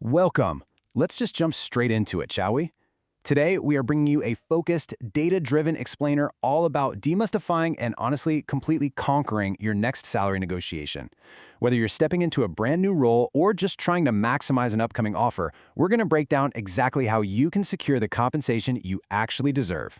Welcome. Let's just jump straight into it, shall we? Today, we are bringing you a focused, data-driven explainer all about demystifying and honestly, completely conquering your next salary negotiation. Whether you're stepping into a brand new role or just trying to maximize an upcoming offer, we're going to break down exactly how you can secure the compensation you actually deserve.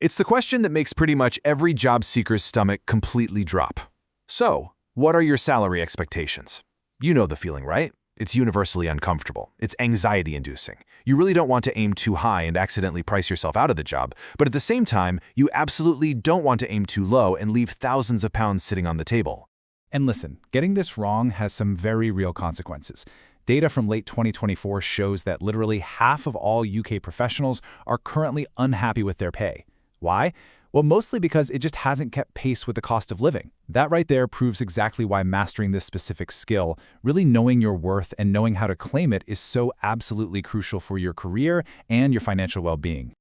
It's the question that makes pretty much every job seeker's stomach completely drop. So, what are your salary expectations? You know the feeling, right? It's universally uncomfortable. It's anxiety-inducing. You really don't want to aim too high and accidentally price yourself out of the job, but at the same time, you absolutely don't want to aim too low and leave thousands of pounds sitting on the table. And listen, getting this wrong has some very real consequences. Data from late 2024 shows that literally half of all UK professionals are currently unhappy with their pay. Why? Well, mostly because it just hasn't kept pace with the cost of living. That right there proves exactly why mastering this specific skill, really knowing your worth and knowing how to claim it, is so absolutely crucial for your career and your financial well-being.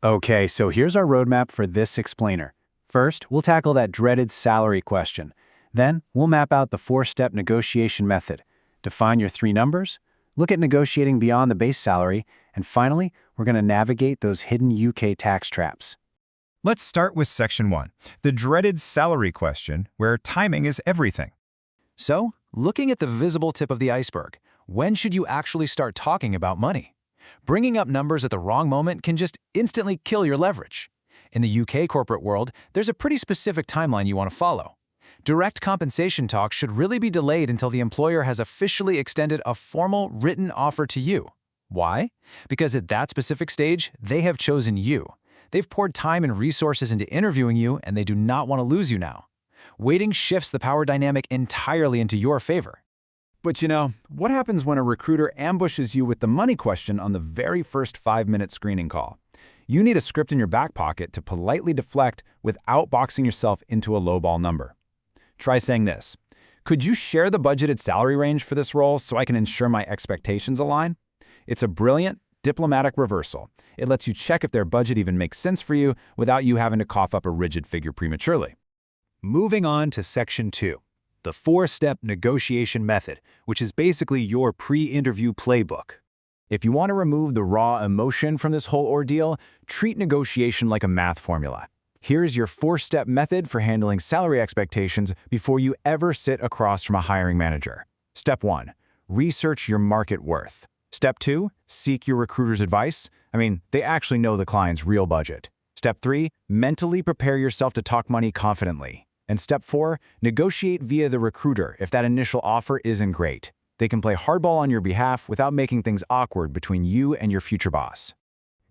Okay, so here's our roadmap for this explainer. First, we'll tackle that dreaded salary question. Then, we'll map out the 4-step negotiation method. Define your 3 numbers, look at negotiating beyond the base salary, and finally, we're going to navigate those hidden UK tax traps. Let's start with Section 1, the dreaded salary question, where timing is everything. So, looking at the visible tip of the iceberg, when should you actually start talking about money? Bringing up numbers at the wrong moment can just instantly kill your leverage. In the UK corporate world, there's a pretty specific timeline you want to follow. Direct compensation talks should really be delayed until the employer has officially extended a formal written offer to you. Why? Because at that specific stage, they have chosen you. They've poured time and resources into interviewing you, and they do not want to lose you now. Waiting shifts the power dynamic entirely into your favor. But you know, what happens when a recruiter ambushes you with the money question on the very first 5-minute screening call? You need a script in your back pocket to politely deflect without boxing yourself into a lowball number. Try saying this: "Could you share the budgeted salary range for this role so I can ensure my expectations align?" It's a brilliant, diplomatic reversal. It lets you check if their budget even makes sense for you without you having to cough up a rigid figure prematurely. Moving on to Section 2, the 4-step negotiation method, which is basically your pre-interview playbook. If you want to remove the raw emotion from this whole ordeal, treat negotiation like a math formula. Here's your 4-step method for handling salary expectations before you ever sit across from a hiring manager. Step 1, research your market worth. Step 2, seek your recruiter's advice. They actually know the client's real budget. Step 3, mentally prepare yourself to talk money confidently. And Step 4, negotiate via the recruiter if that initial offer isn't great. They can play hardball on your behalf without making things awkward between you and your future boss.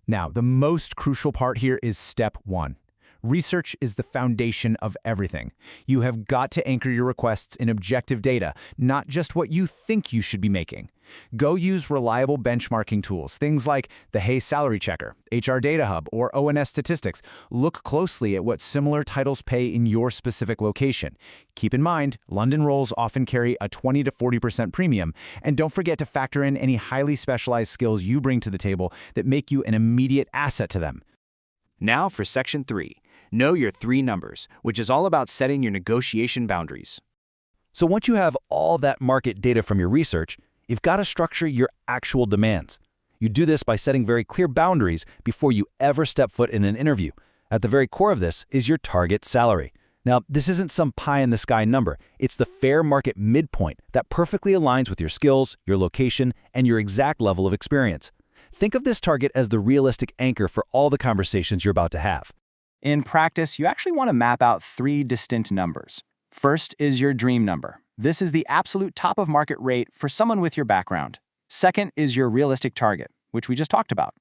Now, the most crucial part here is Step 1. Research is the foundation of everything. You have got to anchor your requests in objective data, not just what you think you should be making. Go use reliable benchmarking tools, things like the Hey Salary Checker, HR Data Hub, or ONS Statistics. Look closely at what similar titles pay in your specific location. Keep in mind, London roles often carry a 20 to 40% premium, and don't forget to factor in any highly specialized skills you bring to the table that make you an immediate asset to them. Now for Section 3, know your 3 numbers, which is all about setting your negotiation boundaries. So once you have all that market data from your research, you've got to structure your actual demands. You do this by setting very clear boundaries before you ever step foot in an interview. At the very core of this is your target salary. Now, this isn't some pie-in-the-sky number. It's the fair market midpoint that perfectly aligns with your skills, your location, and your exact level of experience. Think of this target as the realistic anchor for all the conversations you're about to have. In practice, you actually want to map out 3 distinct numbers. First is your dream number. This is the absolute top of market rate for someone with your background. Second is your realistic target, which we just talked about.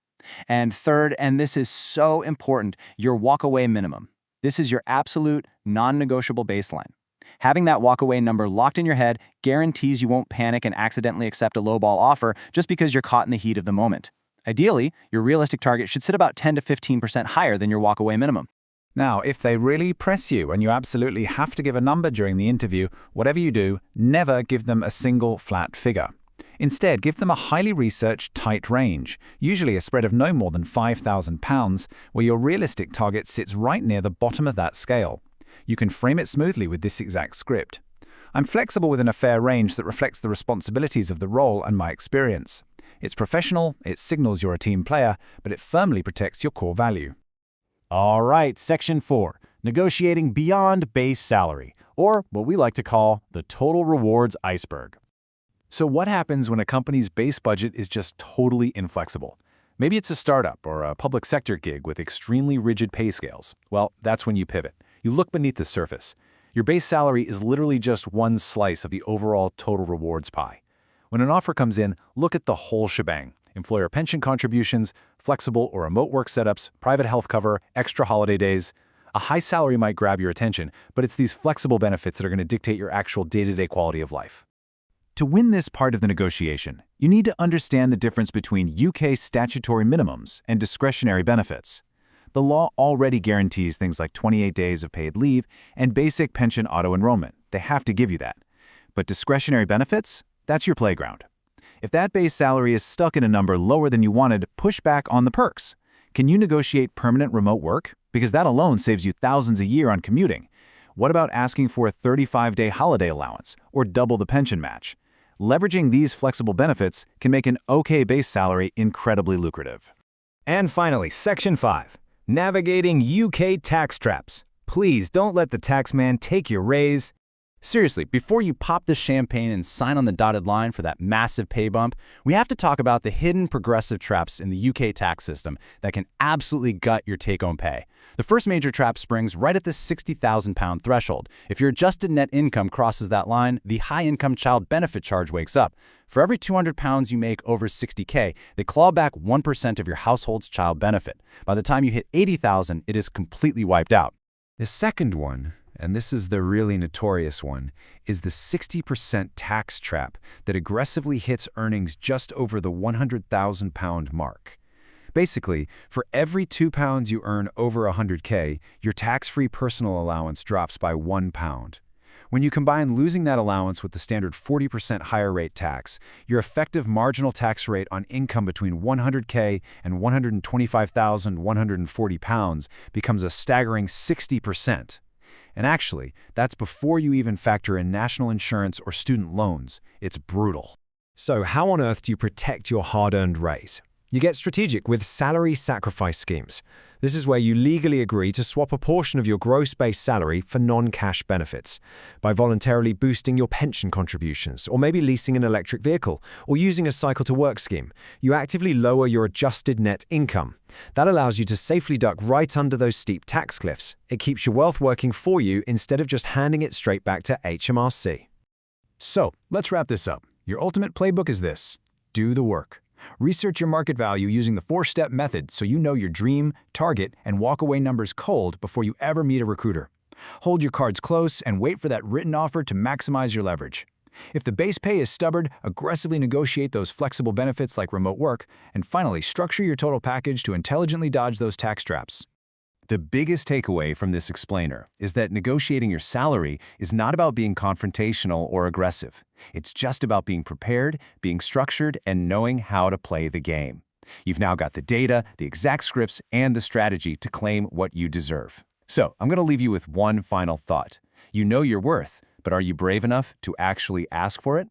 And third, and this is so important, your walkaway minimum. This is your absolute, non-negotiable baseline. Having that walkaway number locked in your head guarantees you won't panic and accidentally accept a lowball offer just because you're caught in the heat of the moment. Ideally, your realistic target should sit about 10 to 15% higher than your walkaway minimum. Now, if they really press you and you absolutely have to give a number during the interview, whatever you do, never give them a single flat figure. Instead, give them a highly researched, tight range, usually a spread of no more than £5,000, where your realistic target sits right near the bottom of that scale. You can frame it smoothly with this exact script. I'm flexible within a fair range that reflects the responsibilities of the role and my experience. It's professional, it signals you're a team player, but it firmly protects your core value. All right, Section 4, negotiating beyond base salary, or what we like to call the total rewards iceberg. So what happens when a company's base budget is just totally inflexible? Maybe it's a startup or a public sector gig with extremely rigid pay scales. Well, that's when you pivot. You look beneath the surface. Your base salary is literally just one slice of the overall total rewards pie. When an offer comes in, look at the whole shebang. Employer pension contributions, flexible or remote work setups, private health cover, extra holiday days. A high salary might grab your attention, but it's these flexible benefits that are going to dictate your actual day-to-day quality of life. To win this part of the negotiation, you need to understand the difference between UK statutory minimums and discretionary benefits. The law already guarantees things like 28 days of paid leave and basic pension auto-enrollment. They have to give you that. But discretionary benefits? That's your playground. If that base salary is stuck in a number lower than you wanted, push back on the perks. Can you negotiate permanent remote work? Because that alone saves you thousands a year on commuting. What about asking for a 35-day holiday allowance or double the pension match? Leveraging these flexible benefits can make an okay base salary incredibly lucrative. And finally, Section 5, navigating UK tax traps. Please don't let the taxman take your raise. Seriously, before you pop the champagne and sign on the dotted line for that massive pay bump, we have to talk about the hidden progressive traps in the UK tax system that can absolutely gut your take-home pay. The first major trap springs right at the £60,000 threshold. If your adjusted net income crosses that line, the high-income child benefit charge wakes up. For every £200 you make over $60K, they claw back 1% of your household's child benefit. By the time you hit $80,000, it is completely wiped out. The second one, and this is the really notorious one, is the 60% tax trap that aggressively hits earnings just over the £100,000 mark. Basically, for every £2 you earn over $100K, your tax-free personal allowance drops by £1. When you combine losing that allowance with the standard 40% higher rate tax, your effective marginal tax rate on income between $100K and £125,140 becomes a staggering 60%. And actually, that's before you even factor in national insurance or student loans. It's brutal. So how on earth do you protect your hard-earned raise? You get strategic with salary sacrifice schemes. This is where you legally agree to swap a portion of your gross base salary for non-cash benefits by voluntarily boosting your pension contributions, or maybe leasing an electric vehicle, or using a cycle-to-work scheme. You actively lower your adjusted net income. That allows you to safely duck right under those steep tax cliffs. It keeps your wealth working for you instead of just handing it straight back to HMRC. So, let's wrap this up. Your ultimate playbook is this: do the work. Research your market value using the 4-step method so you know your dream, target, and walk-away numbers cold before you ever meet a recruiter. Hold your cards close and wait for that written offer to maximize your leverage. If the base pay is stubborn, aggressively negotiate those flexible benefits like remote work, and finally, structure your total package to intelligently dodge those tax traps. The biggest takeaway from this explainer is that negotiating your salary is not about being confrontational or aggressive. It's just about being prepared, being structured, and knowing how to play the game. You've now got the data, the exact scripts, and the strategy to claim what you deserve. So, I'm going to leave you with one final thought. You know your worth, but are you brave enough to actually ask for it?